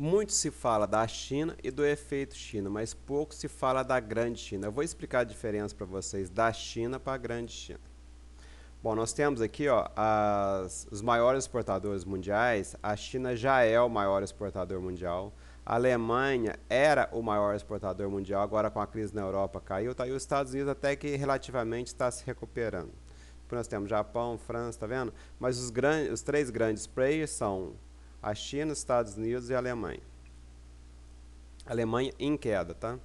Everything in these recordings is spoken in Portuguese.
Muito se fala da China e do efeito China, mas pouco se fala da grande China. Eu vou explicar a diferença para vocês da China para a grande China. Bom, nós temos aqui ó, os maiores exportadores mundiais. A China já é o maior exportador mundial. A Alemanha era o maior exportador mundial, agora com a crise na Europa caiu, tá? E os Estados Unidos até que relativamente está se recuperando. Depois nós temos Japão, França, tá vendo? Mas os três grandes players são a China, os Estados Unidos e a Alemanha. Alemanha em queda, tá?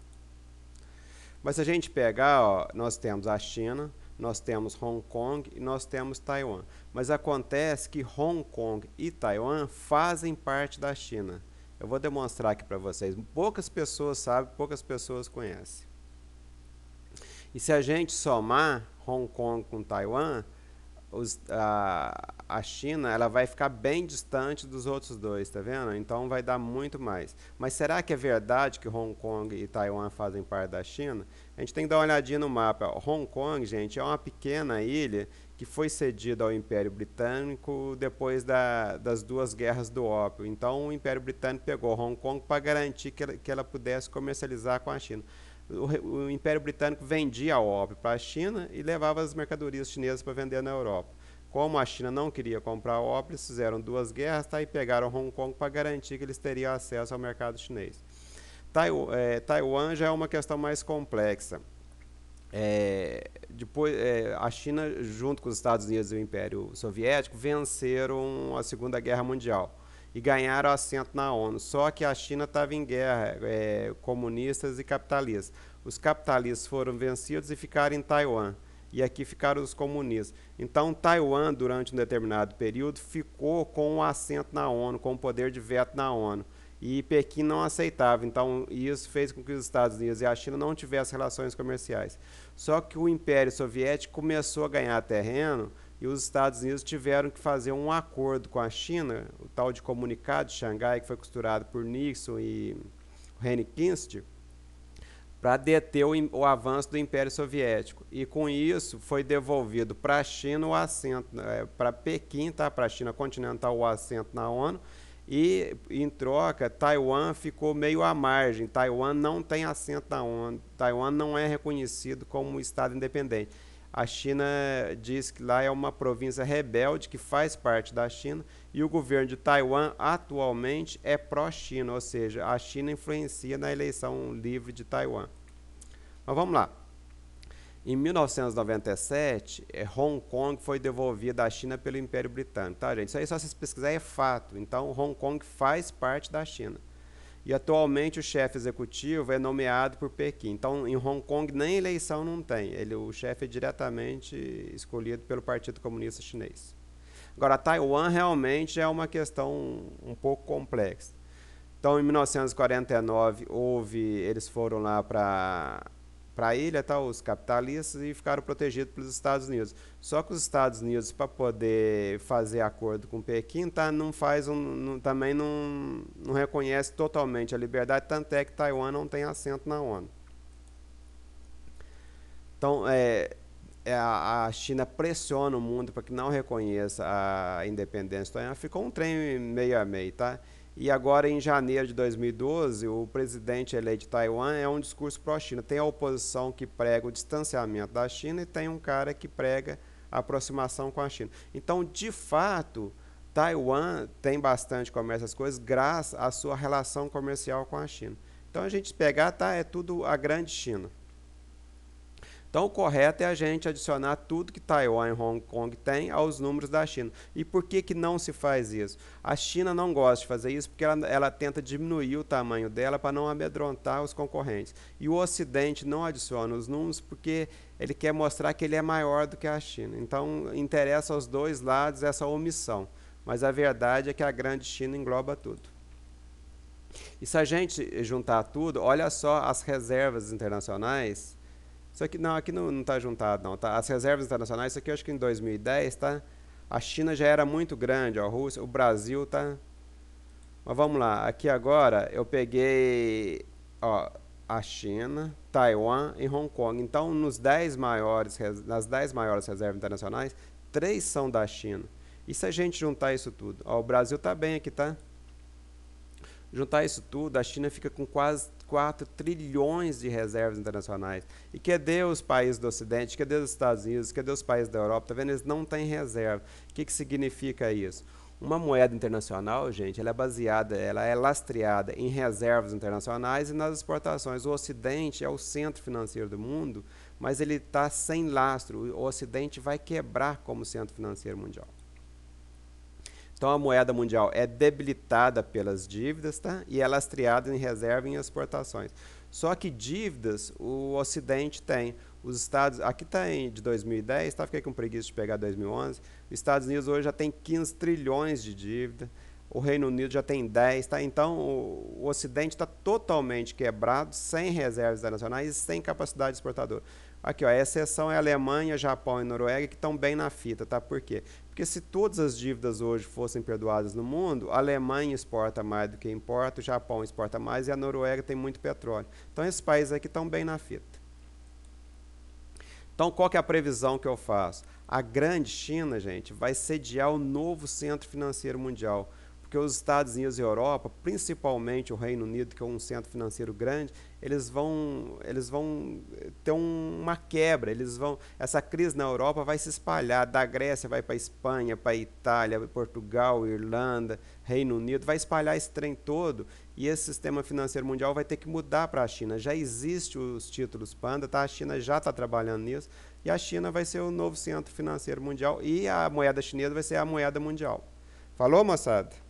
Mas se a gente pegar, ó, nós temos a China, nós temos Hong Kong e nós temos Taiwan. Mas acontece que Hong Kong e Taiwan fazem parte da China. Eu vou demonstrar aqui para vocês. Poucas pessoas sabem, poucas pessoas conhecem. E se a gente somar Hong Kong com Taiwan, a China ela vai ficar bem distante dos outros dois, tá vendo? Então vai dar muito mais. Mas será que é verdade que Hong Kong e Taiwan fazem parte da China? A gente tem que dar uma olhadinha no mapa. Hong Kong, gente, é uma pequena ilha que foi cedida ao Império Britânico depois das duas guerras do ópio. Então o Império Britânico pegou Hong Kong para garantir que ela pudesse comercializar com a China. O Império Britânico vendia ópio para a China e levava as mercadorias chinesas para vender na Europa. Como a China não queria comprar ópio, eles fizeram duas guerras, tá, e pegaram Hong Kong para garantir que eles teriam acesso ao mercado chinês. Taiwan já é uma questão mais complexa. A China, junto com os Estados Unidos e o Império Soviético, venceram a Segunda Guerra Mundial e ganharam assento na ONU. Só que a China estava em guerra, comunistas e capitalistas. Os capitalistas foram vencidos e ficaram em Taiwan. E aqui ficaram os comunistas. Então, Taiwan, durante um determinado período, ficou com um assento na ONU, com o poder de veto na ONU. E Pequim não aceitava. Então, isso fez com que os Estados Unidos e a China não tivessem relações comerciais. Só que o Império Soviético começou a ganhar terreno e os Estados Unidos tiveram que fazer um acordo com a China, o tal de Comunicado de Xangai, que foi costurado por Nixon e Henry Kissinger, para deter o avanço do Império Soviético. E com isso foi devolvido para a China o assento, para Pequim, tá? Para a China continental o assento na ONU, e em troca Taiwan ficou meio à margem. Taiwan não tem assento na ONU, Taiwan não é reconhecido como um Estado independente. A China diz que lá é uma província rebelde que faz parte da China e o governo de Taiwan atualmente é pró-China, ou seja, a China influencia na eleição livre de Taiwan. Mas vamos lá. Em 1997, Hong Kong foi devolvida à China pelo Império Britânico, tá, gente? Isso aí só vocês pesquisarem é fato. Então, Hong Kong faz parte da China. E atualmente o chefe executivo é nomeado por Pequim. Então, em Hong Kong nem eleição não tem. O chefe é diretamente escolhido pelo Partido Comunista Chinês. Agora, Taiwan realmente é uma questão um pouco complexa. Então, em 1949, eles foram lá para a ilha, tá, os capitalistas, e ficaram protegidos pelos Estados Unidos. Só que os Estados Unidos, para poder fazer acordo com Pequim, tá, também não reconhece totalmente a liberdade, tanto é que Taiwan não tem assento na ONU. Então, a China pressiona o mundo para que não reconheça a independência de Taiwan. Ficou um trem meio a meio, tá? E agora, em janeiro de 2012, o presidente eleito de Taiwan é um discurso pró-China. Tem a oposição que prega o distanciamento da China e tem um cara que prega a aproximação com a China. Então, de fato, Taiwan tem bastante comércio, essas coisas, graças à sua relação comercial com a China. Então, a gente pegar, tá, é tudo a grande China. Então, o correto é a gente adicionar tudo que Taiwan e Hong Kong têm aos números da China. E por que não se faz isso? A China não gosta de fazer isso porque ela tenta diminuir o tamanho dela para não amedrontar os concorrentes. E o Ocidente não adiciona os números porque ele quer mostrar que ele é maior do que a China. Então, interessa aos dois lados essa omissão. Mas a verdade é que a grande China engloba tudo. E se a gente juntar tudo, olha só as reservas internacionais. Isso aqui não está juntado, não, tá? As reservas internacionais, isso aqui eu acho que em 2010, tá? A China já era muito grande, a Rússia, o Brasil, tá? Mas vamos lá, aqui agora eu peguei, ó, a China, Taiwan e Hong Kong. Então, nas 10 maiores reservas internacionais, 3 são da China. E se a gente juntar isso tudo? Ó, o Brasil está bem aqui, tá? Juntar isso tudo, a China fica com quase 4 trilhões de reservas internacionais. E cadê os países do Ocidente? Cadê os Estados Unidos? Cadê os países da Europa? Tá vendo? Eles não têm reserva. O que significa isso? Uma moeda internacional, gente, ela é baseada, ela é lastreada em reservas internacionais e nas exportações. O Ocidente é o centro financeiro do mundo, mas ele está sem lastro. O Ocidente vai quebrar como centro financeiro mundial. Então a moeda mundial é debilitada pelas dívidas, tá? E é lastreada em reserva e em exportações. Só que dívidas o Ocidente tem. Os Estados, aqui está de 2010, tá? Fiquei com preguiça de pegar 2011. Os Estados Unidos hoje já tem 15 trilhões de dívida. O Reino Unido já tem 10, tá? Então o Ocidente está totalmente quebrado, sem reservas internacionais e sem capacidade exportadora. Aqui, ó, a exceção é a Alemanha, Japão e Noruega, que estão bem na fita, tá? Por quê? Porque se todas as dívidas hoje fossem perdoadas no mundo, a Alemanha exporta mais do que importa, o Japão exporta mais e a Noruega tem muito petróleo. Então esses países aqui estão bem na fita. Então qual que é a previsão que eu faço? A grande China, gente, vai sediar o novo centro financeiro mundial. Porque os Estados Unidos e a Europa, principalmente o Reino Unido, que é um centro financeiro grande, eles vão ter uma quebra, essa crise na Europa vai se espalhar, da Grécia vai para a Espanha, para a Itália, Portugal, Irlanda, Reino Unido, vai espalhar esse trem todo e esse sistema financeiro mundial vai ter que mudar para a China. Já existe os títulos Panda, tá? A China já está trabalhando nisso e a China vai ser o novo centro financeiro mundial e a moeda chinesa vai ser a moeda mundial. Falou, moçada?